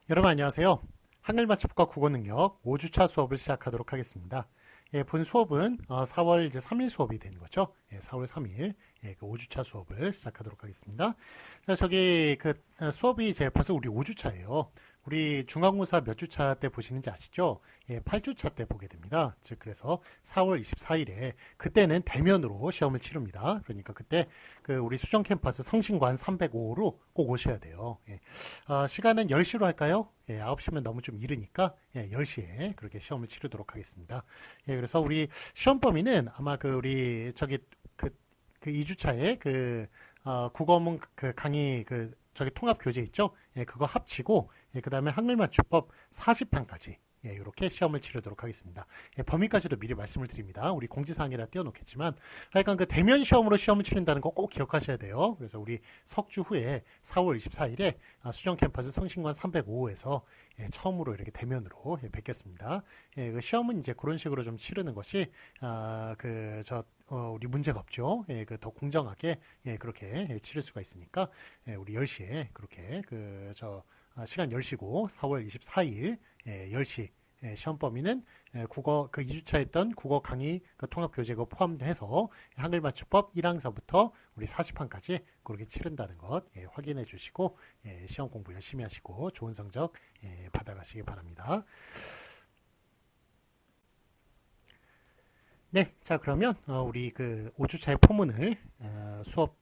여러분 안녕하세요. 한글맞춤과 국어능력 5주차 수업을 시작하도록 하겠습니다. 본 수업은 4월 이제 3일 수업이 되는 거죠. 4월 3일 그 5주차 수업을 시작하도록 하겠습니다. 자, 저기 수업이 이제 벌써 우리 5주차예요. 우리 중간고사 몇 주차 때 보시는지 아시죠? 8주차 때 보게 됩니다. 즉 그래서 4월 24일에 그때는 대면으로 시험을 치릅니다. 그러니까 그때 우리 수정 캠퍼스 성신관 305호로 꼭 오셔야 돼요. 시간은 10시로 할까요? 9시면 너무 좀 이르니까 10시에 그렇게 시험을 치르도록 하겠습니다. 그래서 우리 시험 범위는 아마 우리 저기 2주차에 국어문 강의 저기 통합 교재 있죠? 그거 합치고 그 다음에 한글맞춤법 40판까지 이렇게 시험을 치르도록 하겠습니다. 범위까지도 미리 말씀을 드립니다. 우리 공지사항에다 띄워놓겠지만 하여간 대면 시험으로 시험을 치른다는 거 꼭 기억하셔야 돼요. 그래서 우리 석주 후에 4월 24일에 수정 캠퍼스 성신관 305호에서 처음으로 이렇게 대면으로 뵙겠습니다. 그 시험은 이제 그런 식으로 좀 치르는 것이 우리 문제가 없죠. 더 공정하게 그렇게 치를 수가 있으니까 우리 10시에 그렇게 시간 10시고 4월 24일 10시 시험 범위는 국어 2주차 했던 국어 강의 통합 교재가 포함해서 한글맞춤법 1항서부터 우리 40판까지 그렇게 치른다는 것 확인해 주시고 시험 공부 열심히 하시고 좋은 성적 받아가시기 바랍니다. 네, 자 그러면 우리 5주차의 포문을 수업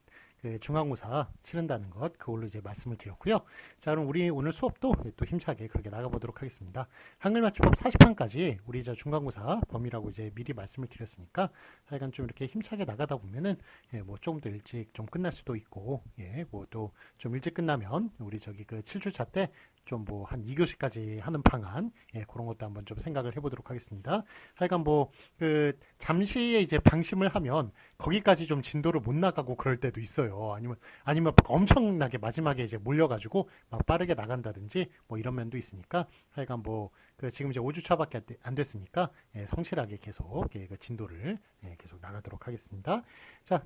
중간고사 치른다는 것 그걸로 이제 말씀을 드렸고요. 자 그럼 우리 오늘 수업도 또 힘차게 그렇게 나가보도록 하겠습니다. 한글맞춤법 40판까지 우리 중간고사 범위라고 이제 미리 말씀을 드렸으니까 하여간 좀 이렇게 힘차게 나가다 보면은 뭐 조금 더 일찍 좀 끝날 수도 있고 뭐 또 좀 일찍 끝나면 우리 저기 7주차 때 좀 뭐 한 2교시까지 하는 방안 그런 것도 한번 좀 생각을 해보도록 하겠습니다. 하여간 뭐 잠시의 이제 방심을 하면 거기까지 좀 진도를 못 나가고 그럴 때도 있어요. 아니면 엄청나게 마지막에 이제 몰려가지고 막 빠르게 나간다든지 뭐 이런 면도 있으니까 하여간 뭐 지금 이제 5주차밖에 안 됐으니까 성실하게 계속 진도를 계속 나가도록 하겠습니다. 자,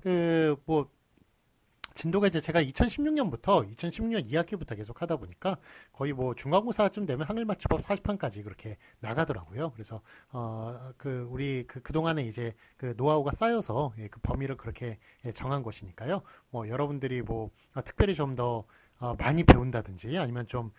진도가 이제 제가 2016년 2학기부터 계속 하다 보니까 거의 뭐 중간고사쯤 되면 한글맞춤법 40판까지 그렇게 나가더라고요. 그래서 우리 그동안에 이제 노하우가 쌓여서 그 범위를 그렇게 정한 것이니까요. 뭐 여러분들이 뭐 특별히 좀 더 많이 배운다든지 아니면 좀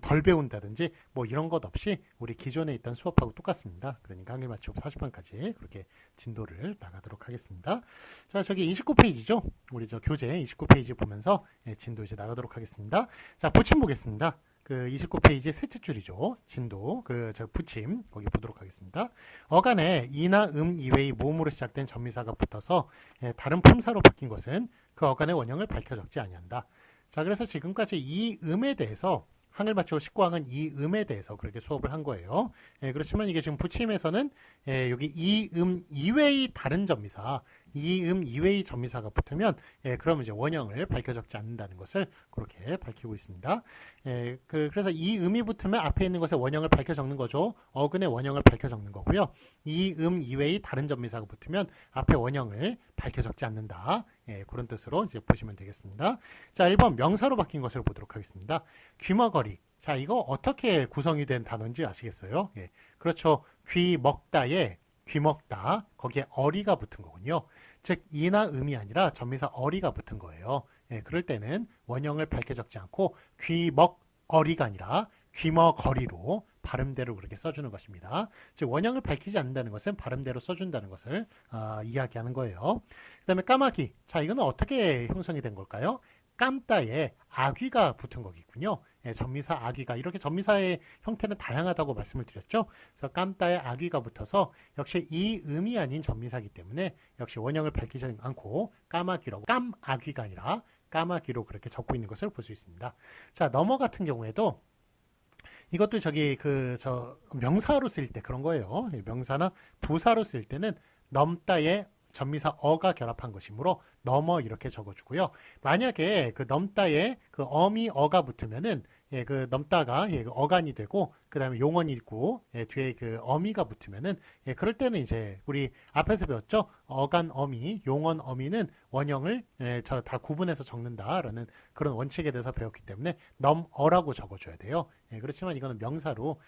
덜 배운다든지 뭐 이런 것 없이 우리 기존에 있던 수업하고 똑같습니다. 그러니까 한글맞춤법 40판까지 그렇게 진도를 나가도록 하겠습니다. 자, 저기 29페이지죠? 우리 교재 29페이지 보면서 진도 이제 나가도록 하겠습니다. 자, 붙임 보겠습니다. 29페이지 셋째 줄이죠. 진도, 붙임, 거기 보도록 하겠습니다. 어간에 이나 이외의 모음으로 시작된 전미사가 붙어서 다른 품사로 바뀐 것은 그 어간의 원형을 밝혀 적지 아니한다. 자, 그래서 지금까지 이 음에 대해서 한글맞춤 19항은 이 음에 대해서 그렇게 수업을 한 거예요. 그렇지만 이게 지금 붙임에서는 여기 이 이외의 다른 전미사, 이 이외의 전미사가 붙으면 그러면 이제 원형을 밝혀 적지 않는다는 것을 그렇게 밝히고 있습니다. 그래서 이 음이 붙으면 앞에 있는 것의 원형을 밝혀 적는 거죠. 어근의 원형을 밝혀 적는 거고요. 이 이외의 다른 전미사가 붙으면 앞에 원형을 밝혀 적지 않는다. 그런 뜻으로 이제 보시면 되겠습니다. 자, 1번 명사로 바뀐 것을 보도록 하겠습니다. 귀머거리. 자, 이거 어떻게 구성이 된 단어인지 아시겠어요? 그렇죠. 귀먹다에 귀먹다, 거기에 어리가 붙은 거군요. 즉 이나 음이 아니라 전미사 어리가 붙은 거예요. 그럴 때는 원형을 밝혀 적지 않고 귀먹어리가 아니라 귀머거리로 발음대로 그렇게 써주는 것입니다. 즉 원형을 밝히지 않는다는 것은 발음대로 써준다는 것을 이야기하는 거예요. 그 다음에 까마귀. 자, 이거는 어떻게 형성이 된 걸까요? 깜따에 아귀가 붙은 거겠군요. 전미사 아귀가, 이렇게 전미사의 형태는 다양하다고 말씀을 드렸죠. 그래서 깜따에 아귀가 붙어서 역시 이 음이 아닌 전미사이기 때문에 역시 원형을 밝히지 않고 까마귀라고, 깜아귀가 아니라 까마귀로 그렇게 적고 있는 것을 볼 수 있습니다. 자, 넘어 같은 경우에도 이것도 명사로 쓸 때 그런 거예요. 명사나 부사로 쓸 때는 넘다에 전미사 어가 결합한 것이므로 넘어 이렇게 적어주고요. 만약에 넘다에 어미 어가 붙으면은 넘다가 어간이 되고 그 다음에 용언이 있고 뒤에 어미가 붙으면은 그럴 때는 이제 우리 앞에서 배웠죠. 어간 어미, 용언 어미는 원형을 다 구분해서 적는다라는 그런 원칙에 대해서 배웠기 때문에 넘어라고 적어줘야 돼요. 그렇지만 이거는 명사로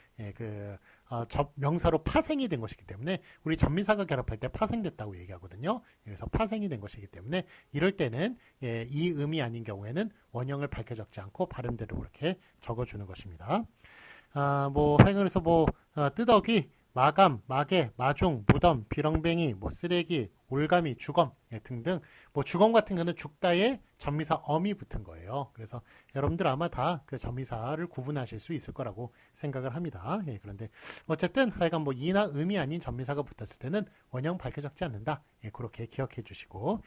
명사로 파생이 된 것이기 때문에 우리 전미사가 결합할 때 파생됐다고 얘기하거든요. 그래서 파생이 된 것이기 때문에 이럴 때는 이 음이 아닌 경우에는 원형을 밝혀 적지 않고 발음대로 그렇게 적어주는 것입니다. 그래서 뜨덕이, 마감, 마개, 마중, 무덤, 비렁뱅이, 쓰레기, 올가미, 주검 등등. 주검 같은 경우는 죽다에 전미사 엄이 붙은 거예요. 그래서 여러분들 아마 다 그 전미사를 구분하실 수 있을 거라고 생각을 합니다. 그런데 어쨌든 하여간 이나 음이 아닌 전미사가 붙었을 때는 원형 밝혀 적지 않는다. 그렇게 기억해 주시고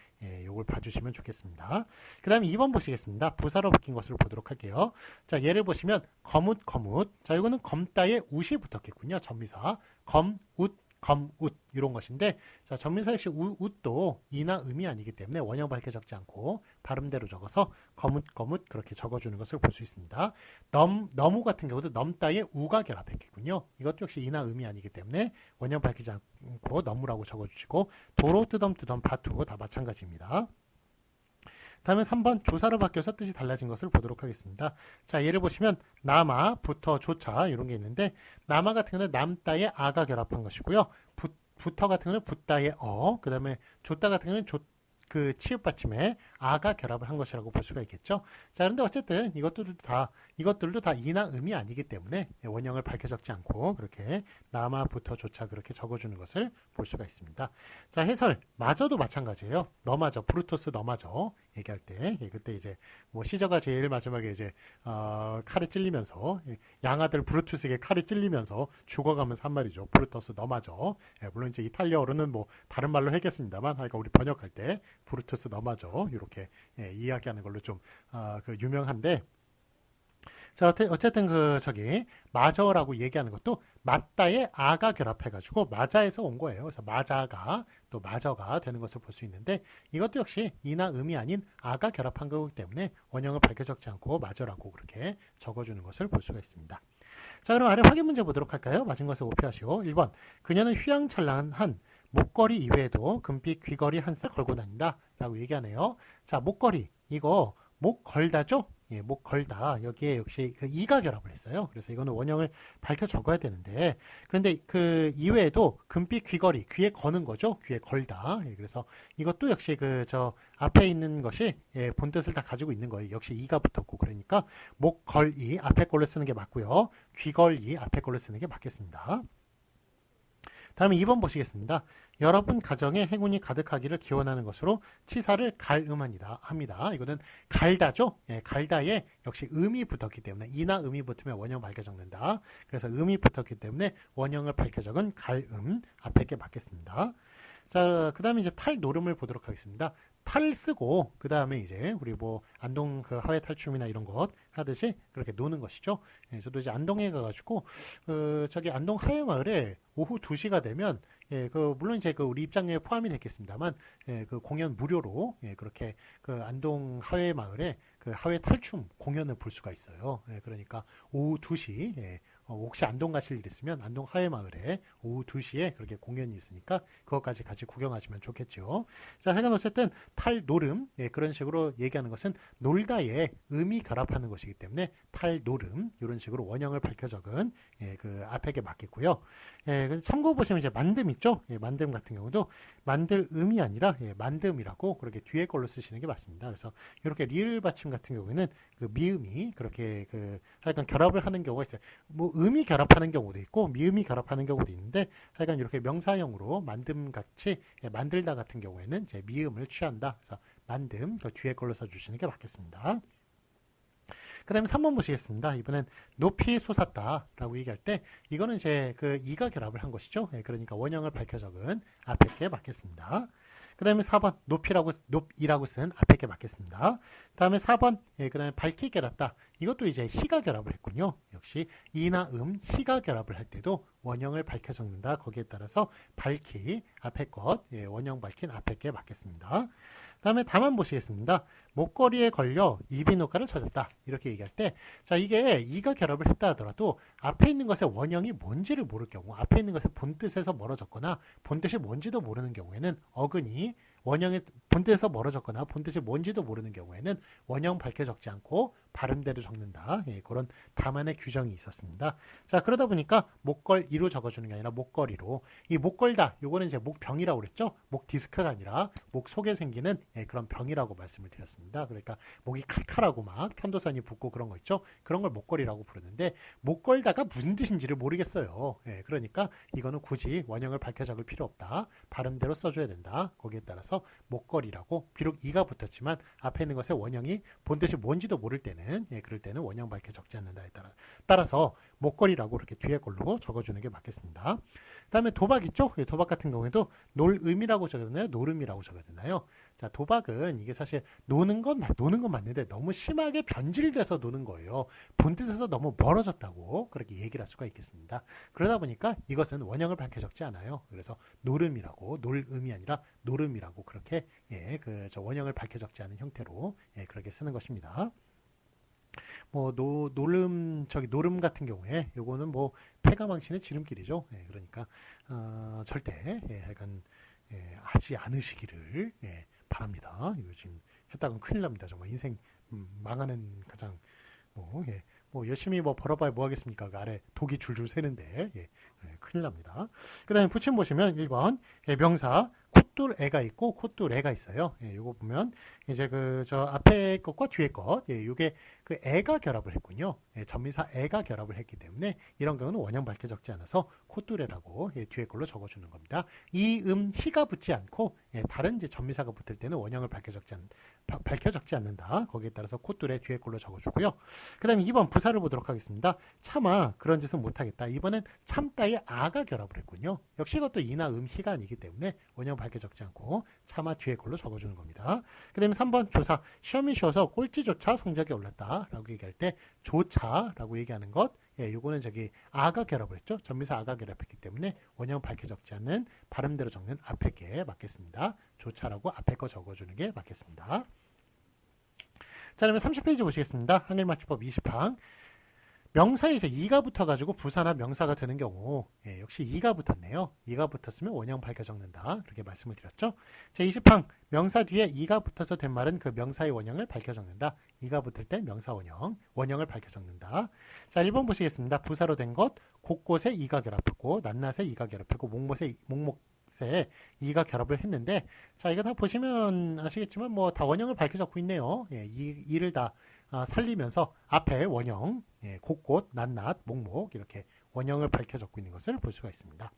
요걸 봐주시면 좋겠습니다. 그 다음에 2번 보시겠습니다. 부사로 바뀐 것을 보도록 할게요. 자, 예를 보시면 거뭇, 거뭇. 자, 이거는 검다에 웃이 붙었겠군요. 전미사. 검웃, 검웃 이런 것인데, 자, 전미사 역시 웃도 이나 음이 아니기 때문에 원형 밝혀 적지 않고 발음대로 적어서 거뭇, 거뭇 그렇게 적어주는 것을 볼 수 있습니다. 너무 같은 경우도 넘다에 우가 결합했겠군요. 이것도 역시 이나 음이 아니기 때문에 원형 밝히지 않고 너무라고 적어주시고, 도로, 뜨덤, 뜨덤, 바투 다 마찬가지입니다. 다음에 3번 조사로 바뀌어서 뜻이 달라진 것을 보도록 하겠습니다. 자, 예를 보시면 나마, 부터, 조차 이런 게 있는데, 나마 같은 경우는 남다에 아가 결합한 것이고요. 부터 같은 경우는 붓다에 그 다음에 조따 같은 경우는 그 치읓 받침에 아가 결합을 한 것이라고 볼 수가 있겠죠. 자, 그런데 어쨌든 이것들도 다 이나 음이 아니기 때문에 원형을 밝혀 적지 않고 그렇게 나마부터 조차 그렇게 적어주는 것을 볼 수가 있습니다. 자, 해설 마저도 마찬가지예요. 너마저, 브루토스 너마저 얘기할 때 그때 이제 시저가 제일 마지막에 이제 칼에 찔리면서 양아들 브루투스에게 칼이 찔리면서 죽어가면서 한 말이죠. 브루토스 너마저. 물론 이제 이탈리아어로는 다른 말로 하겠습니다만, 그러니까 우리 번역할 때 브루투스 너마저 이렇게 이야기하는 걸로 좀 유명한데, 자, 어쨌든 마저라고 얘기하는 것도 맞다에 아가 결합해가지고 마자에서 온 거예요. 그래서 마자가 또 마저가 되는 것을 볼 수 있는데, 이것도 역시 이나 음이 아닌 아가 결합한 거기 때문에 원형을 밝혀 적지 않고 마저라고 그렇게 적어주는 것을 볼 수가 있습니다. 자, 그럼 아래 확인 문제 보도록 할까요? 맞은 것을 오표하시오. 1번, 그녀는 휘황찬란한 목걸이 이외에도 금빛 귀걸이 한 쌍 걸고 다닌다 라고 얘기하네요. 자, 목걸이, 이거 목 걸다죠? 목 걸다. 여기에 역시 이가 결합을 했어요. 그래서 이거는 원형을 밝혀 적어야 되는데, 그런데 그 이외에도 금빛 귀걸이, 귀에 거는 거죠. 귀에 걸다. 그래서 이것도 역시 앞에 있는 것이 본뜻을 다 가지고 있는 거예요. 역시 이가 붙었고, 그러니까 목 걸이 앞에 걸로 쓰는 게 맞고요. 귀걸이 앞에 걸로 쓰는 게 맞겠습니다. 다음에 2번 보시겠습니다. 여러분 가정에 행운이 가득하기를 기원하는 것으로 치사를 합니다. 이거는 갈다죠. 갈다에 역시 음이 붙었기 때문에 이나 음이 붙으면 원형 밝혀 적는다. 그래서 음이 붙었기 때문에 원형을 밝혀 적은 갈음 앞에 게 맞겠습니다. 자, 그 다음에 이제 탈 노름을 보도록 하겠습니다. 탈 쓰고 그 다음에 이제 우리 안동 하회 탈춤이나 이런 것 하듯이 그렇게 노는 것이죠. 저도 이제 안동에 가가지고 안동 하회 마을에 오후 2시가 되면 물론 이제 우리 입장료에 포함이 됐겠습니다만 공연 무료로 그렇게 안동 하회 마을에 하회 탈춤 공연을 볼 수가 있어요. 그러니까 오후 2시 혹시 안동 가실 일 있으면 안동 하회마을에 오후 2시에 그렇게 공연이 있으니까 그것까지 같이 구경하시면 좋겠죠. 자, 하여간 어쨌든 탈노름 그런 식으로 얘기하는 것은 놀다에 음이 결합하는 것이기 때문에 탈노름 이런 식으로 원형을 밝혀 적은 앞에 게 맞겠고요. 참고 보시면 이제 만듦 있죠. 만듦 같은 경우도 만들 음이 아니라 만듦이라고 그렇게 뒤에 걸로 쓰시는 게 맞습니다. 그래서 이렇게 리을 받침 같은 경우에는 미음이 그렇게 하여간 결합을 하는 경우가 있어요. 음이 결합하는 경우도 있고 미음이 결합하는 경우도 있는데, 하여간 이렇게 명사형으로 만듦 같이 만들다 같은 경우에는 이제 미음을 취한다. 그래서 만듦 뒤에 걸로 써주시는 게 맞겠습니다. 그 다음에 3번 보시겠습니다. 이번엔 높이 솟았다라고 얘기할 때 이거는 이제 이가 결합을 한 것이죠. 그러니까 원형을 밝혀 적은 앞에 게 맞겠습니다. 그 다음에 4번 높이라고 쓴 앞에 게 맞겠습니다. 다음에 4번 그 다음에 밝히 깨닫다. 이것도 이제 희가 결합을 했군요. 역시 이나 희가 결합을 할 때도 원형을 밝혀 적는다. 거기에 따라서 밝히 앞에 것 원형 밝힌 앞에 게 맞겠습니다. 다음에 다만 보시겠습니다. 목걸이에 걸려 이비인후과를 찾았다. 이렇게 얘기할 때, 자, 이게 이가 결합을 했다 하더라도 앞에 있는 것의 원형이 뭔지를 모를 경우, 앞에 있는 것의 본뜻에서 멀어졌거나 본뜻이 뭔지도 모르는 경우에는 어근이 원형이 본뜻에서 멀어졌거나 본뜻이 뭔지도 모르는 경우에는 원형 밝게 적지 않고 발음대로 적는다. 예, 그런 다만의 규정이 있었습니다. 자, 그러다 보니까 목걸이로 적어주는 게 아니라 목걸이로. 이 목걸다, 요거는 이제 목병이라고 그랬죠. 목 디스크가 아니라 목 속에 생기는 예, 그런 병이라고 말씀을 드렸습니다. 그러니까 목이 칼칼하고 막 편도선이 붓고 그런 거 있죠. 그런 걸 목걸이라고 부르는데 목걸다가 무슨 뜻인지를 모르겠어요. 예, 그러니까 이거는 굳이 원형을 밝혀 적을 필요 없다. 발음대로 써줘야 된다. 거기에 따라서 목걸이라고, 비록 이가 붙었지만 앞에 있는 것의 원형이 본뜻이 뭔지도 모를 때는 예, 그럴 때는 원형 밝혀 적지 않는다에 따라서 목걸이라고 이렇게 뒤에 걸로 적어주는 게 맞겠습니다. 그 다음에 도박 있죠? 예, 도박 같은 경우에도 놀음이라고 적어야 되나요? 노름이라고 적어야 되나요? 자, 도박은 이게 사실 노는 건 맞는데 너무 심하게 변질돼서 노는 거예요. 본뜻에서 너무 멀어졌다고 그렇게 얘기를 할 수가 있겠습니다. 그러다 보니까 이것은 원형을 밝혀 적지 않아요. 그래서 노름이라고, 놀음이 아니라 노름이라고 그렇게 예, 저 원형을 밝혀 적지 않은 형태로 예, 그렇게 쓰는 것입니다. 뭐 노름 같은 경우에 요거는 뭐 패가망신의 지름길이죠. 예, 그러니까 절대 예, 약간 예, 하지 않으시기를 예, 바랍니다. 요즘 했다간 큰일 납니다. 정말 인생 망하는 가장 예, 뭐 열심히 뭐 벌어봐야 뭐 하겠습니까? 그 아래 독이 줄줄 새는데 예, 큰일 납니다. 그 다음에 붙임 보시면 1번 예, 명사 콧돌애가 있고 콧돌애가 있어요. 예, 요거 보면 이제 저 앞에 것과 뒤에 것, 예, 요게 그 애가 결합을 했군요. 예, 전미사 애가 결합을 했기 때문에 이런 경우는 원형 밝혀 적지 않아서 콧돌애라고 예, 뒤에 걸로 적어주는 겁니다. 희가 붙지 않고 예, 다른 이제 전미사가 붙을 때는 원형을 밝혀 적지 않는다. 거기에 따라서 콧돌애 뒤에 걸로 적어주고요. 그 다음에 2번 부사를 보도록 하겠습니다. 차마 그런 짓은 못하겠다. 이번엔 참다의 아가 결합을 했군요. 역시 이것도 이나 희가 아니기 때문에 원형 밝혀 적지 않고 차마 뒤에 걸로 적어주는 겁니다. 그 다음에 3번 조사, 시험이 쉬워서 꼴찌조차 성적이 올랐다 라고 얘기할 때 조차라고 얘기하는 것, 예, 요거는 아가 결합을 했죠. 전미사 아가 결합했기 때문에 원형 밝혀 적지 않는 발음대로 적는 앞에 게 맞겠습니다. 조차라고 앞에 거 적어주는 게 맞겠습니다. 자, 그러면 30페이지 보시겠습니다. 한글 맞춤법 20항. 명사에 이제 이가 붙어가지고 부사나 명사가 되는 경우 예, 역시 이가 붙었네요. 이가 붙었으면 원형 밝혀 적는다. 이렇게 말씀을 드렸죠. 자, 20항 명사 뒤에 이가 붙어서 된 말은 그 명사의 원형을 밝혀 적는다. 이가 붙을 때 명사 원형을 밝혀 적는다. 자, 1번 보시겠습니다. 부사로 된 것 곳곳에 이가 결합했고 낱낱에 이가 결합했고 목목세 이가 결합을 했는데 자, 이거 다 보시면 아시겠지만 뭐 다 원형을 밝혀 적고 있네요. 예, 이를 다 살리면서 앞에 원형, 예, 곳곳, 낱낱, 목목 이렇게 원형을 밝혀 적고 있는 것을 볼 수가 있습니다.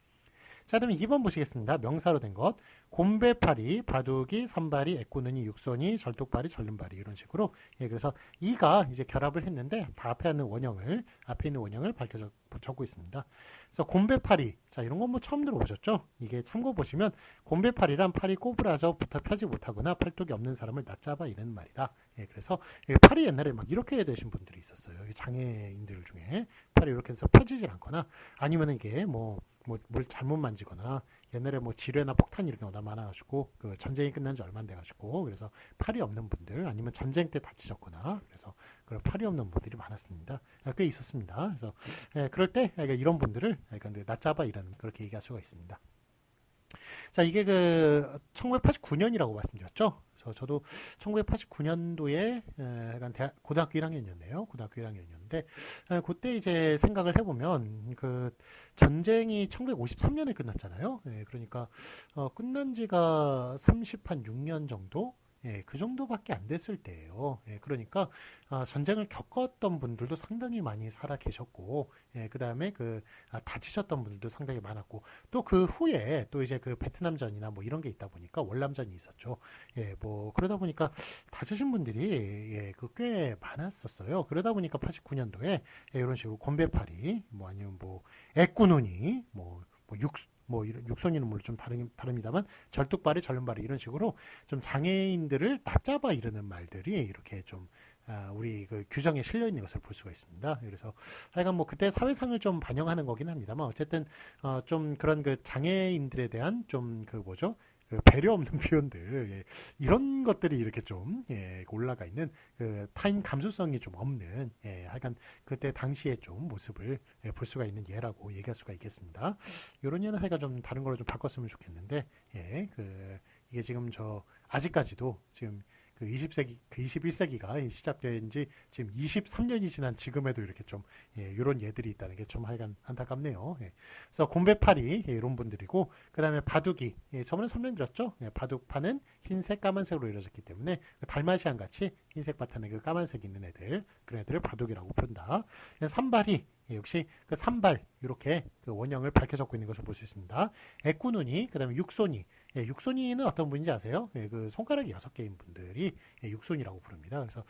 자, 그다음에 2번 보시겠습니다. 명사로 된 것 곰배파리, 바둑이, 산발이, 애꾸눈이, 육손이, 절뚝발이, 절름발이 이런 식으로 예, 그래서 이가 이제 결합을 했는데 다 앞에 있는 원형을 밝혀 적고 있습니다. 그래서 곰배파리, 자, 이런 건 뭐 처음 들어보셨죠? 이게 참고 보시면 곰배파리란 팔이 꼬부라져부터 펴지 못하거나 팔뚝이 없는 사람을 낮잡아 이르는 말이다. 예, 그래서 팔이 옛날에 막 이렇게 되신 분들이 있었어요. 장애인들 중에 팔이 이렇게 해서 펴지질 않거나 아니면 이게 뭘 잘못 만지거나 옛날에 뭐 지뢰나 폭탄 이런 경우가 많아가지고 그 전쟁이 끝난 지 얼마 안 돼가지고 그래서 팔이 없는 분들 아니면 전쟁 때 다치셨거나 그래서 그런 팔이 없는 분들이 많았습니다. 꽤 있었습니다. 그래서 예, 그럴 때 이런 분들을 낮잡아 이라는 그렇게 얘기할 수가 있습니다. 자, 이게 1989년이라고 말씀드렸죠. 저도 1989년도에 고등학교 1학년이었네요. 고등학교 1학년이었는데 그때 이제 생각을 해보면 그 전쟁이 1953년에 끝났잖아요. 예, 그러니까 끝난 지가 36년 정도? 예, 그 정도밖에 안 됐을 때예요. 예, 그러니까 전쟁을 겪었던 분들도 상당히 많이 살아 계셨고, 예, 그 다음에 다치셨던 분들도 상당히 많았고, 또 그 후에 또 이제 그 베트남전이나 뭐 이런 게 있다 보니까 월남전이 있었죠. 예, 뭐 그러다 보니까 다치신 분들이 예, 꽤 많았었어요. 그러다 보니까 89년도에 예, 이런 식으로 곰배파리, 뭐 아니면 뭐 애꾸눈이, 육손이는 물론 좀 다릅니다만 절뚝발이 절름발이 이런 식으로 좀 장애인들을 낮잡아 이르는 말들이 이렇게 좀 우리 그 규정에 실려 있는 것을 볼 수가 있습니다. 그래서 하여간 뭐 그때 사회상을 좀 반영하는 거긴 합니다만 어쨌든 좀 그런 그 장애인들에 대한 좀 배려 없는 표현들 예, 이런 것들이 이렇게 좀 예, 올라가 있는 타인 감수성이 좀 없는 예, 하여간 그때 당시의 좀 모습을 예, 볼 수가 있는 예라고 얘기할 수가 있겠습니다. 이런 예는 하여간 좀 다른 걸로 좀 바꿨으면 좋겠는데 예, 이게 지금 아직까지도 지금 그 20세기, 그 21세기가 시작된 지 지금 23년이 지난 지금에도 이렇게 좀, 이런 예들이 있다는 게 좀 하여간 안타깝네요. 그래서 곰배파리, 이런 분들이고, 그 다음에 바둑이, 저번에 설명드렸죠? 바둑판은 흰색, 까만색으로 이루어졌기 때문에, 그 달마시안 같이 흰색 바탕에 그 까만색 있는 애들, 그런 애들을 바둑이라고 부른다. 산발이, 역시 그 산발, 이렇게 그 원형을 밝혀 적고 있는 것을 볼 수 있습니다. 애꾸눈이, 그 다음에 육손이, 육손이는 어떤 분인지 아세요? 그 손가락이 6개인 분들이 육손이라고 부릅니다. 그래서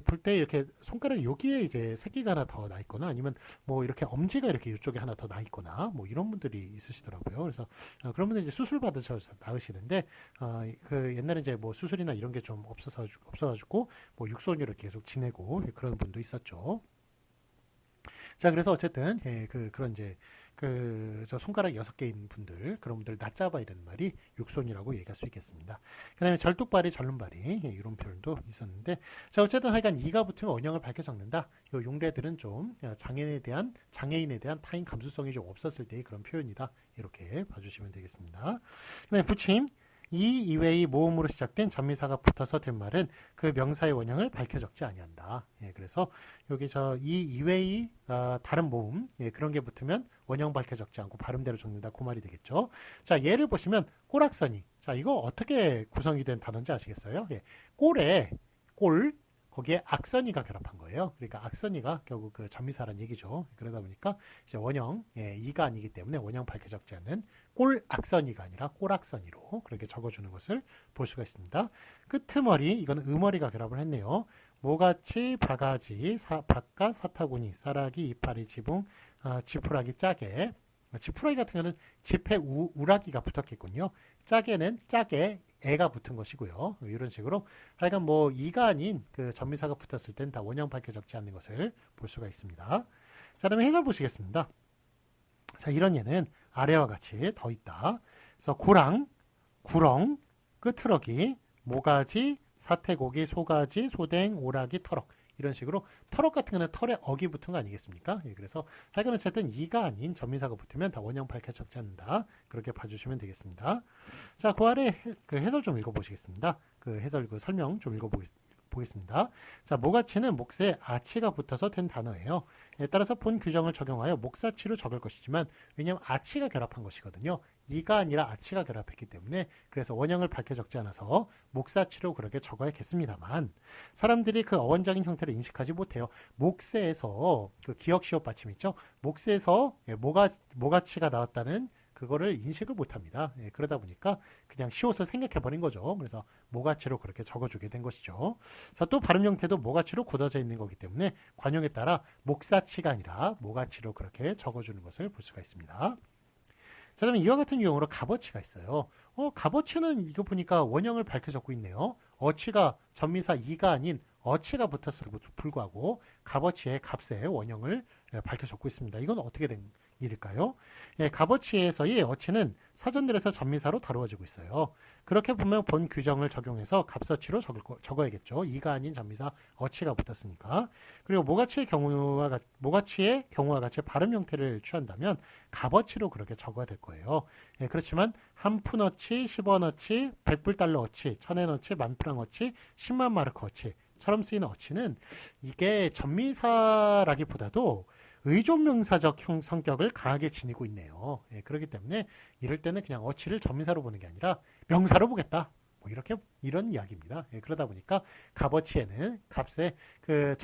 볼 때 이렇게 손가락 여기에 이제 새끼가 하나 더 나 있거나 아니면 뭐 이렇게 엄지가 이렇게 이쪽에 하나 더 나 있거나 뭐 이런 분들이 있으시더라고요. 그래서 그런 분들 이제 수술 받으셔서 나으시는데 그 옛날에 이제 뭐 수술이나 이런 게 좀 없어가지고 뭐 육손이로 계속 지내고 그런 분도 있었죠. 자, 그래서 어쨌든 그런 이제 저 손가락 6개인 분들, 그런 분들 낮잡아 이라는 말이 육손이라고 얘기할 수 있겠습니다. 그 다음에 절뚝발이, 절름발이, 이런 표현도 있었는데, 자, 어쨌든 하여간 이가 붙으면 원형을 밝혀 적는다. 요 용례들은 좀 장애인에 대한 타인 감수성이 좀 없었을 때의 그런 표현이다. 이렇게 봐주시면 되겠습니다. 그 다음에 붙임. 이 이외의 모음으로 시작된 전미사가 붙어서 된 말은 그 명사의 원형을 밝혀 적지 아니한다. 그래서 여기 이 이외의 다른 모음, 그런 게 붙으면 원형 밝혀 적지 않고 발음대로 적는다. 그 말이 되겠죠. 자, 예를 보시면 꼬락서니. 자, 이거 어떻게 구성이 된 단어인지 아시겠어요? 꼴에 꼴 거기에 악선이가 결합한 거예요. 그러니까 악선이가 결국 그 전미사란 얘기죠. 그러다 보니까 이제 원형, 이가 아니기 때문에 원형 밝혀 적지 않는 꼴 악선이가 아니라 꼴악선이로 그렇게 적어주는 것을 볼 수가 있습니다. 끄트머리, 이거는 음머리가 결합을 했네요. 모가치, 바가지, 바깥, 사타구니, 쌀아기, 이파리, 지붕, 지푸라기, 짜게. 지푸라기 같은 경우는 지폐 우라기가 붙었겠군요. 짜게는 짜게 애가 붙은 것이고요. 이런 식으로 하여간 뭐 이가 아닌 그 전미사가 붙었을 땐 다 원형 밝혀 적지 않는 것을 볼 수가 있습니다. 자, 그러면 해설 보시겠습니다. 자, 이런 예는 아래와 같이 더 있다. 그래서 고랑, 구렁, 끄트러기, 모가지, 사태고기, 소가지, 소댕, 오라기, 터럭. 이런 식으로 터럭 같은 거는 털에 어기 붙은 거 아니겠습니까? 그래서 하여간 어쨌든 이가 아닌 전미사가 붙으면 다 원형 밝혀 적지 않는다. 그렇게 봐주시면 되겠습니다. 자, 그 아래 그 해설 좀 읽어보시겠습니다. 그 해설 그 설명 좀 읽어보겠습니다. 자, 모가치는 목세에 아치가 붙어서 된 단어예요. 따라서 본 규정을 적용하여 목사치로 적을 것이지만 왜냐하면 아치가 결합한 것이거든요. 이가 아니라 아치가 결합했기 때문에 그래서 원형을 밝혀 적지 않아서 목사치로 그렇게 적어야겠습니다만 사람들이 그 어원적인 형태를 인식하지 못해요. 목세에서 그 기역시옷 받침 있죠. 목세에서 모가치가 나왔다는 그거를 인식을 못합니다. 그러다 보니까 그냥 시옷을 생략해버린 거죠. 그래서 모가치로 그렇게 적어주게 된 것이죠. 자, 또 발음 형태도 모가치로 굳어져 있는 거기 때문에 관용에 따라 목사치가 아니라 모가치로 그렇게 적어주는 것을 볼 수가 있습니다. 자, 그러면 이와 같은 유형으로 값어치가 있어요. 값어치는 이거 보니까 원형을 밝혀 적고 있네요. 어치가 전미사 이가 아닌 어치가 붙었음에도 불구하고 값어치의 값의 원형을 밝혀 적고 있습니다. 이건 어떻게 된 일일까요? 값어치에서의 어치는 사전들에서 전미사로 다루어지고 있어요. 그렇게 보면 본 규정을 적용해서 값어치로 적어야겠죠. 이가 아닌 전미사 어치가 붙었으니까. 그리고 모가치의 경우와 같이 발음 형태를 취한다면 값어치로 그렇게 적어야 될 거예요. 그렇지만 한 푼어치, 10원어치, 100불달러 어치, 1000엔어치, 만프랑 어치, 10만 마르크 어치처럼 쓰이는 어치는 이게 전미사라기보다도 의존명사적 성격을 강하게 지니고 있네요. 그렇기 때문에 이럴 때는 그냥 어치를 전미사로 보는 게 아니라 명사로 보겠다. 뭐 이런 이야기입니다. 그러다 보니까 값어치에는 값에 그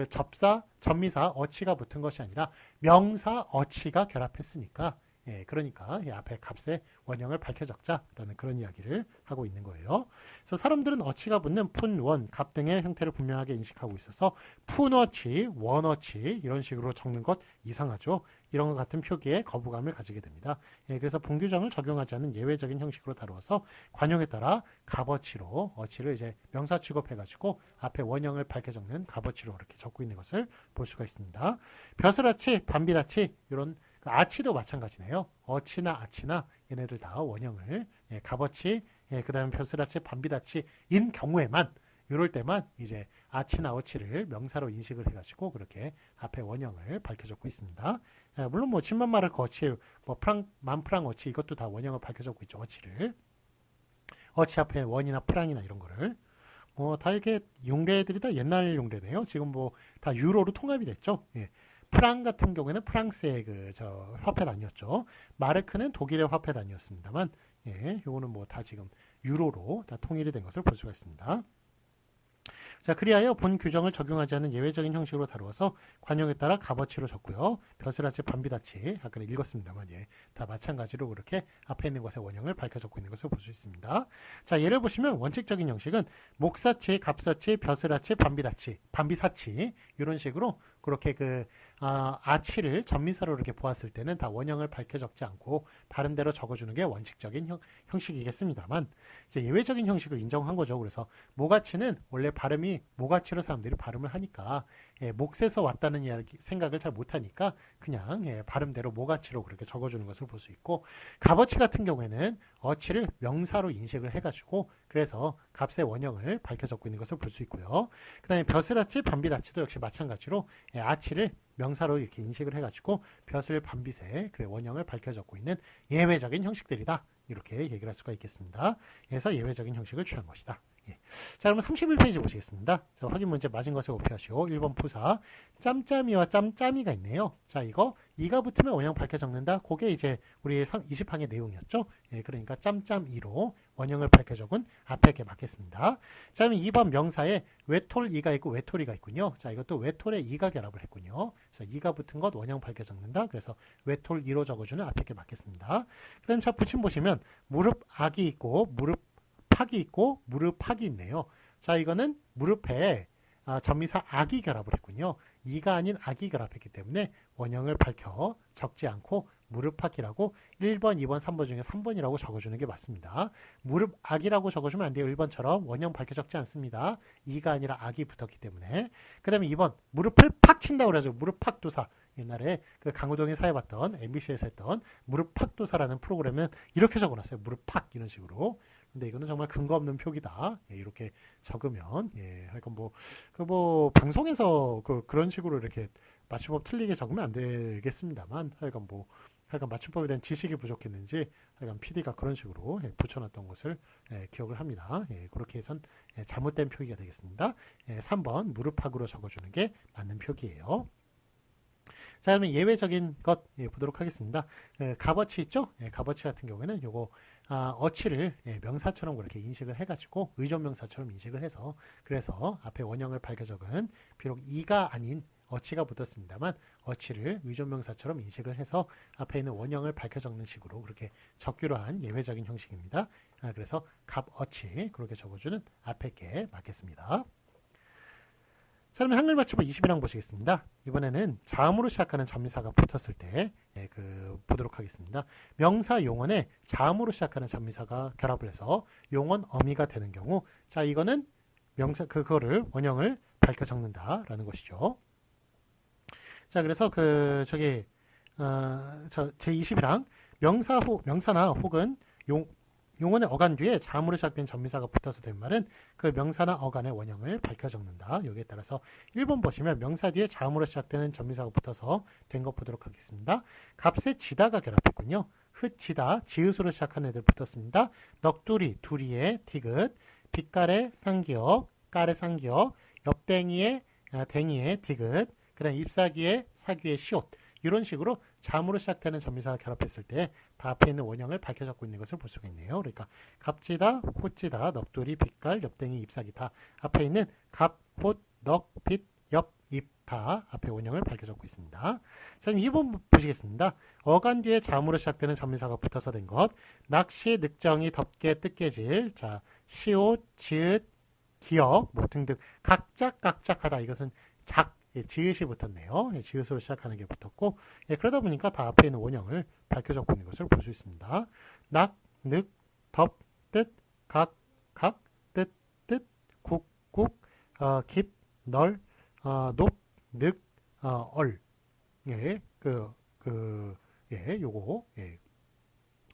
접사, 전미사, 어치가 붙은 것이 아니라 명사, 어치가 결합했으니까 그러니까 이 앞에 값의 원형을 밝혀 적자라는 그런 이야기를 하고 있는 거예요. 그래서 사람들은 어치가 붙는 푼, 원, 값 등의 형태를 분명하게 인식하고 있어서 푼어치, 원어치 이런 식으로 적는 것 이상하죠. 이런 것 같은 표기에 거부감을 가지게 됩니다. 그래서 본규정을 적용하지 않는 예외적인 형식으로 다루어서 관용에 따라 값어치로 어치를 이제 명사 취급해가지고 앞에 원형을 밝혀 적는 값어치로 그렇게 적고 있는 것을 볼 수가 있습니다. 벼슬아치, 반비다치 이런 아치도 마찬가지네요. 어치나 아치나 얘네들 다 원형을 값어치, 그 다음에 벼슬아치, 반비다치인 경우에만 이럴 때만 이제 아치나 어치를 명사로 인식을 해가지고 그렇게 앞에 원형을 밝혀 적고 있습니다. 물론 뭐 10만 마르크 어치, 뭐 만프랑 어치 이것도 다 원형을 밝혀 적고 있죠. 어치 앞에 원이나 프랑이나 이런 거를. 다 이렇게 용례들이 다 옛날 용례네요. 지금 뭐 다 유로로 통합이 됐죠. 예. 프랑 같은 경우에는 프랑스의 저 화폐 단위였죠. 마르크는 독일의 화폐 단위였습니다만, 예, 요거는 뭐 다 지금 유로로 다 통일이 된 것을 볼 수가 있습니다. 자, 그리하여 본 규정을 적용하지 않는 예외적인 형식으로 다루어서 관용에 따라 값어치로 적고요. 벼슬아치, 반비다치 아까 읽었습니다만, 예, 다 마찬가지로 그렇게 앞에 있는 것의 원형을 밝혀 적고 있는 것을 볼 수 있습니다. 자, 예를 보시면 원칙적인 형식은 목사치, 값사치, 벼슬아치, 반비다치, 반비사치 이런 식으로 그렇게 아치를 전미사로 이렇게 보았을 때는 다 원형을 밝혀 적지 않고 발음대로 적어주는 게 원칙적인 형식이겠습니다만, 이제 예외적인 형식을 인정한 거죠. 그래서 모가치는 원래 발음이 모가치로 사람들이 발음을 하니까, 예, 몫에서 왔다는 생각을 잘 못하니까 그냥, 예, 발음대로 모가치로 그렇게 적어주는 것을 볼 수 있고, 값어치 같은 경우에는 어치를 명사로 인식을 해가지고 그래서 값의 원형을 밝혀 적고 있는 것을 볼 수 있고요. 그 다음에 벼슬아치, 반비다치도 역시 마찬가지로, 예, 아치를 명사로 이렇게 인식을 해가지고 벼슬, 반빗의 원형을 밝혀 적고 있는 예외적인 형식들이다. 이렇게 얘기를 할 수가 있겠습니다. 그래서 예외적인 형식을 취한 것이다. 예. 자, 그러면 31페이지 보시겠습니다. 자, 확인 문제 맞은 것을 오피하시오. 1번 푸사. 짬짬이와 짬짬이가 있네요. 자, 이거 이가 붙으면 원형 밝혀 적는다. 그게 이제 우리 20항의 내용이었죠. 예, 그러니까 짬짬이로 원형을 밝혀 적은 앞에 이렇게 맞겠습니다. 자, 그러면 2번 명사에 외톨 이가 있고 외톨이가 있군요. 자, 이것도 외톨에 이가 결합을 했군요. 그래서 이가 붙은 것 원형 밝혀 적는다. 그래서 외톨 이로 적어주는 앞에 이렇게 맞겠습니다. 그 다음에 자, 붙임 보시면 무릎 악이 있고 무릎 팍이 있고 무릎 팍이 있네요. 자, 이거는 무릎에 전미사 악이 결합을 했군요. 이가 아닌 악이 결합했기 때문에 원형을 밝혀 적지 않고 무릎 팍이라고 1번, 2번, 3번 중에 3번이라고 적어주는 게 맞습니다. 무릎 악이라고 적어주면 안 돼요. 1번처럼 원형 밝혀 적지 않습니다. 이가 아니라 악이 붙었기 때문에. 그 다음에 2번 무릎을 팍 친다고 그러죠. 무릎 팍도사. 옛날에 그 강호동에서 해봤던 MBC에서 했던 무릎 팍도사라는 프로그램은 이렇게 적어놨어요. 무릎 팍 이런 식으로. 근데 이거는 정말 근거 없는 표기다. 예, 이렇게 적으면, 예, 하여간 방송에서 그런 식으로 이렇게 맞춤법 틀리게 적으면 안 되겠습니다만, 하여간 맞춤법에 대한 지식이 부족했는지, 하여간 PD가 그런 식으로, 예, 붙여놨던 것을, 예, 기억을 합니다. 예, 그렇게 해선, 예, 잘못된 표기가 되겠습니다. 예, 3번 무릎팍으로 적어주는 게 맞는 표기예요. 자, 그러면 예외적인 것, 예, 보도록 하겠습니다. 값어치 있죠? 예, 값어치 같은 경우에는 요거 어치를, 예, 명사처럼 그렇게 인식을 해가지고 의존명사처럼 인식을 해서 그래서 앞에 원형을 밝혀 적은 비록 이가 아닌 어치가 붙었습니다만 어치를 의존명사처럼 인식을 해서 앞에 있는 원형을 밝혀 적는 식으로 그렇게 적기로 한 예외적인 형식입니다. 그래서 값어치 그렇게 적어주는 앞에 게 맞겠습니다. 자, 그러면 한글 맞춤법 20이랑 보시겠습니다. 이번에는 자음으로 시작하는 전미사가 붙었을 때, 예, 보도록 하겠습니다. 명사 용언에 자음으로 시작하는 전미사가 결합을 해서 용언 어미가 되는 경우, 자, 이거는 명사 그거를 원형을 밝혀 적는다라는 것이죠. 자, 그래서 제 20이랑 명사나 혹은 용언의 어간 뒤에 자음으로 시작된 전미사가 붙어서 된 말은 그 명사나 어간의 원형을 밝혀 적는다. 여기에 따라서 1번 보시면 명사 뒤에 자음으로 시작되는 전미사가 붙어서 된 거 보도록 하겠습니다. 값에 지다가 결합했군요. 흩지다, 지읒으로 시작한 애들 붙었습니다. 넋두리, 두리에 티귿, 빛깔에 쌍기역, 깔에 쌍기역, 옆댕이에 댕이에 티귿, 그 다음 잎사귀에 사귀에 시옷, 이런 식으로 자음으로 시작되는 전미사가 결합했을 때 다 앞에 있는 원형을 밝혀 적고 있는 것을 볼 수가 있네요. 그러니까 갑지다, 호찌다, 넋두리, 빛깔, 옆댕이, 잎사귀 다 앞에 있는 갑, 홑, 넋, 빛, 옆, 잎 다 앞에 원형을 밝혀 적고 있습니다. 자, 그럼 2번 보시겠습니다. 어간 뒤에 자음으로 시작되는 전미사가 붙어서 된 것, 낚시, 늑정이, 덮개, 뜯개질, 자, 시옷, 지읒, 기역, 뭐 등등 각작각작하다. 이것은 예, 지읒이 붙었네요. 예, 지읒으로 시작하는 게 붙었고, 예, 그러다 보니까 다 앞에 있는 원형을 밝혀 적고 있는 것을 볼 수 있습니다. 낙, 늑, 덮, 뜻, 각, 뜻, 국, 깁, 널, 높, 늑, 얼. 예, 요거, 예,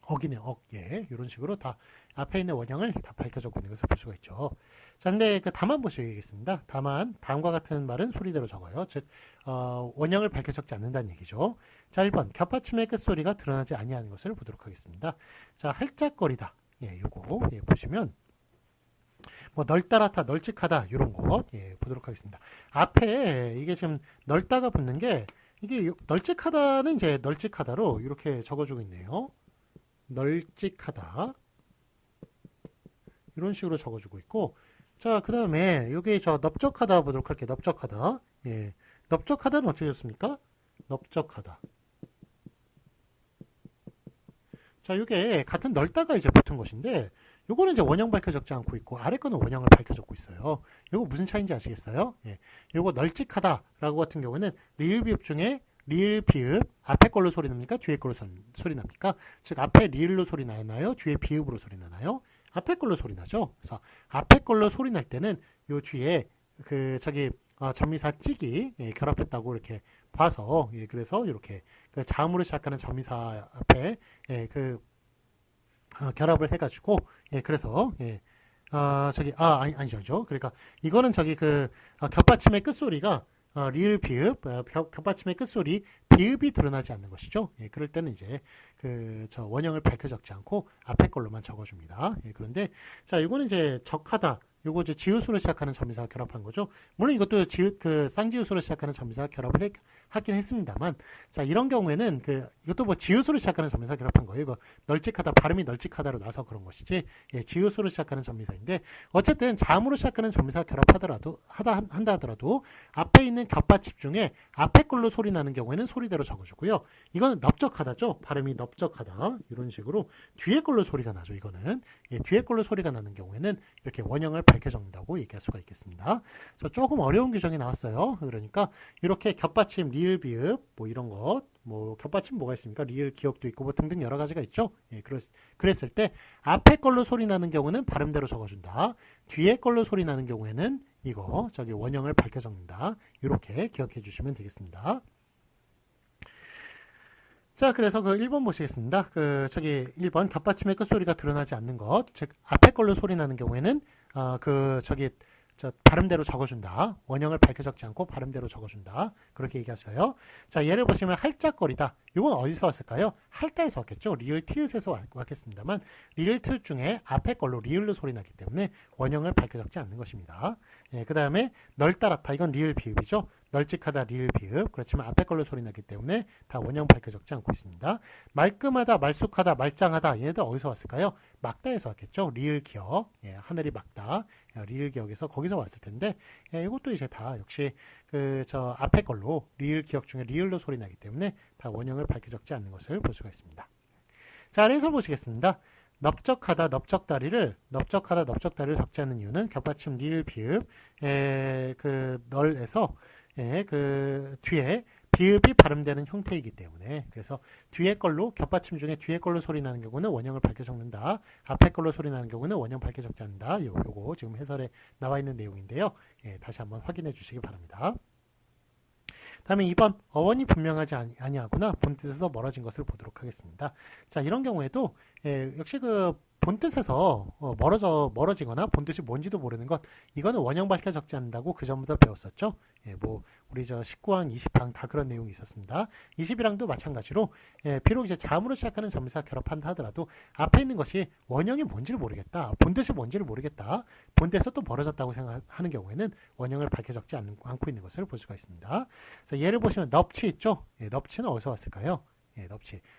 억이네, 예, 이런 식으로 다 앞에 있는 원형을 다 밝혀주고 있는 것을 볼 수가 있죠. 자, 근데 다만 보시겠습니다. 다만, 다음과 같은 말은 소리대로 적어요. 즉, 원형을 밝혀 적지 않는다는 얘기죠. 자, 1번, 겹받침의 끝소리가 드러나지 아니하는 것을 보도록 하겠습니다. 자, 할짝거리다. 예, 요거 예, 보시면 뭐 넓다랗다, 널찍하다 이런 거 예, 보도록 하겠습니다. 앞에 이게 지금 넓다가 붙는 게 이게 널찍하다는 이제 널찍하다로 이렇게 적어주고 있네요. 널찍하다 이런 식으로 적어주고 있고 자 그 다음에 여기 저 넓적하다 보도록 할게요. 넓적하다 예, 넓적하다는 어떻게 됐습니까? 넓적하다 자 이게 같은 넓다가 이제 붙은 것인데 요거는 이제 원형 밝혀 적지 않고 있고 아래 거는 원형을 밝혀 적고 있어요. 요거 무슨 차이인지 아시겠어요? 예. 요거 널찍하다라고 같은 경우는 리을 비읍 중에 리을 비읍 앞에 걸로 소리 납니까? 뒤에 걸로 소리 납니까? 즉 앞에 리을로 소리 나나요? 뒤에 비읍으로 소리 나나요? 앞에 걸로 소리 나죠. 그래서 앞에 걸로 소리 날 때는 요 뒤에 그 저기 전미사 찍이 예, 결합했다고 이렇게 봐서 예, 그래서 이렇게 그 자음으로 시작하는 전미사 앞에 예, 그 결합을 해가지고 예 그래서 예 아니죠. 그러니까 이거는 저기 그 겹받침의 끝소리가 리을 비읍 겹받침의 끝소리 비읍이 드러나지 않는 것이죠. 예, 그럴 때는 이제 그 저 원형을 밝혀 적지 않고 앞에 걸로만 적어줍니다. 예, 그런데 자 이거는 이제 적하다 요거 이제 지읒으로 시작하는 전미사가 결합한 거죠. 물론 이것도 지읒 그 쌍지읒으로 시작하는 전미사가 결합을 하긴 했습니다만, 자 이런 경우에는 그 이것도 뭐 지읒으로 시작하는 전미사 결합한 거예요. 이거 널찍하다 발음이 널찍하다로 나서 그런 것이지, 예, 지읒으로 시작하는 전미사인데 어쨌든 자음으로 시작하는 전미사 결합하더라도 한다 하더라도 앞에 있는 겹받침 중에 앞에 걸로 소리 나는 경우에는 소리대로 적어주고요. 이거는 넓적하다죠. 발음이 넓적하다 이런 식으로 뒤에 걸로 소리가 나죠. 이거는 예, 뒤에 걸로 소리가 나는 경우에는 이렇게 원형을 밝혀 적는다고 얘기할 수가 있겠습니다. 그래서 조금 어려운 규정이 나왔어요. 그러니까 이렇게 겹받침, 리을, 비읍 뭐 이런 것, 뭐 겹받침 뭐가 있습니까? 리을, 기억도 있고 뭐 등등 여러 가지가 있죠. 예, 그랬을 때 앞에 걸로 소리 나는 경우는 발음대로 적어준다. 뒤에 걸로 소리 나는 경우에는 이거 저기 원형을 밝혀 적는다. 이렇게 기억해 주시면 되겠습니다. 자, 그래서 그 1번 보시겠습니다. 그 저기 1번 겹받침의 끝소리가 드러나지 않는 것, 즉 앞에 걸로 소리 나는 경우에는 그 저기 저 발음대로 적어준다. 원형을 밝혀 적지 않고 발음대로 적어준다. 그렇게 얘기했어요. 자, 예를 보시면 할짝거리다. 이건 어디서 왔을까요? 할다에서 왔겠죠. 리을 티읕에서 왔겠습니다만 리을 티읕 중에 앞에 걸로 리을로 소리 나기 때문에 원형을 밝혀 적지 않는 것입니다. 예, 그 다음에 널따랗다. 이건 리을 비읍이죠. 널찍하다 리을 비읍. 그렇지만 앞에 걸로 소리 나기 때문에 다 원형 밝혀 적지 않고 있습니다. 말끔하다, 말쑥하다, 말짱하다. 얘네들 어디서 왔을까요? 막다에서 왔겠죠. 리을 기억. 예, 하늘이 막다. 리을 기억에서 거기서 왔을 텐데 예, 이것도 이제 다 역시 그 저 앞에 걸로 리을 기억 중에 리을로 소리 나기 때문에 다 원형을 밝혀 적지 않는 것을 볼 수가 있습니다. 자, 아래에서 보시겠습니다. 넓적하다, 넓적다리를 적지 않는 이유는 겹받침 리을 비읍 그 널에서 그 뒤에 비읍이 발음되는 형태이기 때문에 그래서 뒤에 걸로 겹받침 중에 뒤에 걸로 소리 나는 경우는 원형을 밝혀 적는다. 앞에 걸로 소리 나는 경우는 원형 밝혀 적지 않는다. 요거 지금 해설에 나와 있는 내용인데요. 예, 다시 한번 확인해 주시기 바랍니다. 다음에 2번 어원이 분명하지 아니하거나 본뜻에서 멀어진 것을 보도록 하겠습니다. 자, 이런 경우에도 역시 그 본뜻에서 멀어지거나 본뜻이 뭔지도 모르는 것, 이거는 원형 밝혀 적지 않는다고 그 전부터 배웠었죠. 예, 뭐 우리 저 19항, 20항 다 그런 내용이 있었습니다. 21항도 마찬가지로 비록 이제 자음으로 시작하는 전미사 결합한다 하더라도 앞에 있는 것이 원형이 뭔지를 모르겠다, 본뜻이 뭔지를 모르겠다, 본뜻에서 또 멀어졌다고 생각하는 경우에는 원형을 밝혀 적지 않고 있는 것을 볼 수가 있습니다. 그래서 예를 보시면 넙치 있죠. 예, 넙치는 어디서 왔을까요? 예,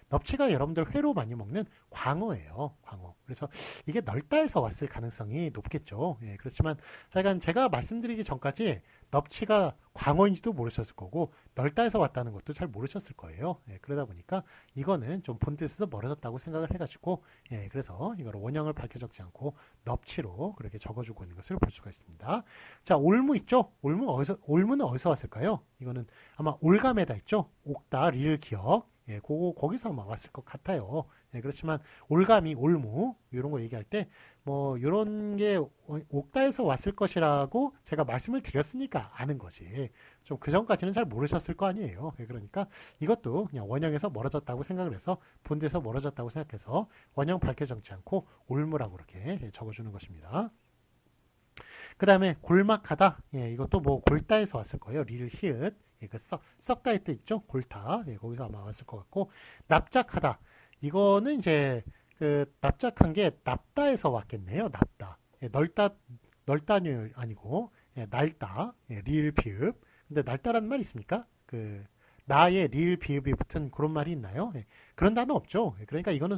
넙치가 여러분들 회로 많이 먹는 광어예요. 광어. 그래서 이게 널다에서 왔을 가능성이 높겠죠. 예, 그렇지만 하여간 제가 말씀드리기 전까지 넙치가 광어인지도 모르셨을 거고 널다에서 왔다는 것도 잘 모르셨을 거예요. 예, 그러다 보니까 이거는 좀 본뜻에서 멀어졌다고 생각을 해가지고 예, 그래서 이걸 원형을 밝혀 적지 않고 넙치로 그렇게 적어주고 있는 것을 볼 수가 있습니다. 자, 올무 있죠? 올무는 어디서 왔을까요? 이거는 아마 올가메다 있죠? 옥다, 리을 기억. 예, 거기서 아마 왔을 것 같아요. 예, 그렇지만 올가미, 올무 이런 거 얘기할 때 뭐 이런 게 옥다에서 왔을 것이라고 제가 말씀을 드렸으니까 아는 거지. 좀 그 전까지는 잘 모르셨을 거 아니에요. 예, 그러니까 이것도 그냥 원형에서 멀어졌다고 생각을 해서 본드에서 멀어졌다고 생각해서 원형 밝혀 적지 않고 올무라고 이렇게 적어주는 것입니다. 그 다음에 골막하다. 예, 이것도 뭐 골다에서 왔을 거예요. 리을 히읗. 예, 그 썩다 했때 있죠. 골타. 예, 거기서 아마 왔을 것 같고 납작하다. 이거는 이제 그 납작한 게 납다에서 왔겠네요. 납다. 예, 널다는 아니고 예, 날다. 예, 리을 비읍. 근데 날다라는 말이 있습니까? 그 나의 리을 비읍이 붙은 그런 말이 있나요? 예, 그런 단어 없죠. 예, 그러니까 이거는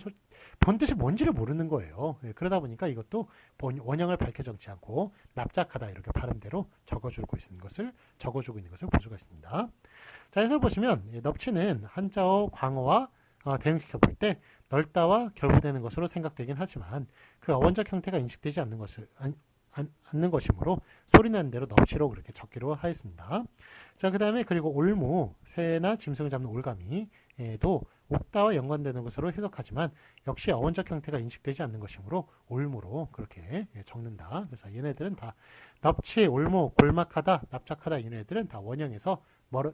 본 뜻이 뭔지를 모르는 거예요. 예, 그러다 보니까 이것도 원형을 밝혀 적지 않고 납작하다 이렇게 발음대로 적어주고 있는 것을 볼 수가 있습니다. 자, 해설 보시면 넙치는 한자어 광어와 대응시켜 볼 때 넓다와 결부되는 것으로 생각되긴 하지만 그 어원적 형태가 인식되지 않는 것이므로 소리나는 대로 넙치로 그렇게 적기로 하였습니다. 자, 그 다음에 그리고 올무, 새나 짐승을 잡는 올가미도 옥다와 연관되는 것으로 해석하지만 역시 어원적 형태가 인식되지 않는 것이므로 올무로 그렇게 적는다. 그래서 얘네들은 다 넙치, 올무, 골막하다, 납작하다 얘네들은 다 원형에서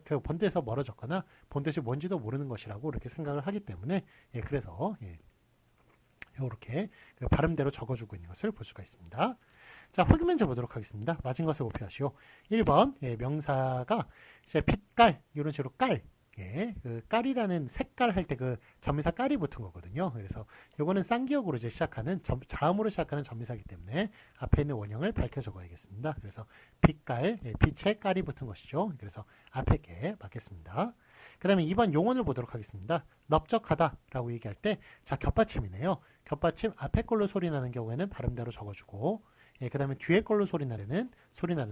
그 본뜻에서 멀어졌거나 본뜻이 뭔지도 모르는 것이라고 이렇게 생각을 하기 때문에 그래서 이렇게 그 발음대로 적어주고 있는 것을 볼 수가 있습니다. 자, 확인문제 보도록 하겠습니다. 맞은 것을 고표하시오. 1번 명사가 이제 빛깔 이런 식으로 깔 그 깔이라는 색깔 할 때 그 전미사 깔이 붙은 거거든요. 그래서 요거는 쌍기역으로 이제 시작하는 자음으로 시작하는 전미사이기 때문에 앞에 있는 원형을 밝혀 적어야겠습니다. 그래서 빛깔, 빛의 깔이 붙은 것이죠. 그래서 앞에 게 맞겠습니다. 그 다음에 2번 용언을 보도록 하겠습니다. 넓적하다라고 얘기할 때, 자, 겹받침이네요. 겹받침 앞에 걸로 소리 나는 경우에는 발음대로 적어주고, 그 다음에 뒤에 걸로 소리 나는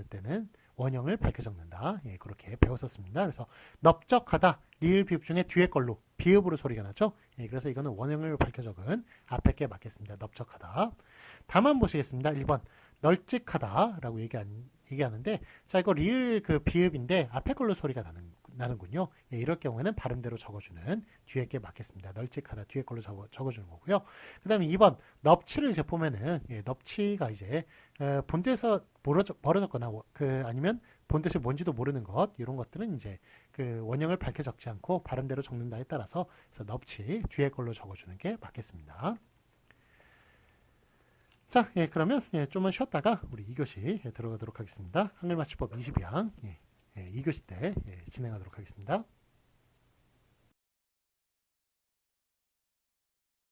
때는 원형을 밝혀 적는다. 그렇게 배웠었습니다. 그래서 넓적하다, 리을 비읍 중에 뒤에 걸로 비읍으로 소리가 나죠. 그래서 이거는 원형을 밝혀 적은 앞에 게 맞겠습니다. 넓적하다. 다만 보시겠습니다. 1번 널찍하다라고 얘기하는데, 자, 이거 리을 그 비읍인데 앞에 걸로 소리가 나는군요. 이럴 경우에는 발음대로 적어주는 뒤에 게 맞겠습니다. 널찍하다 뒤에 걸로 적어주는 거고요. 그 다음에 2번 넙치를 이제 보면은 넙치가 이제 본뜻에서 멀어졌거나 아니면 본뜻이 뭔지도 모르는 것, 이런 것들은 이제 그 원형을 밝혀 적지 않고 발음대로 적는다에 따라서 그래서 넙치 뒤에 걸로 적어주는 게 맞겠습니다. 자, 그러면 좀만 쉬었다가 우리 2교시 들어가도록 하겠습니다. 한글맞춤법 22양 2교시 때 진행하도록 하겠습니다.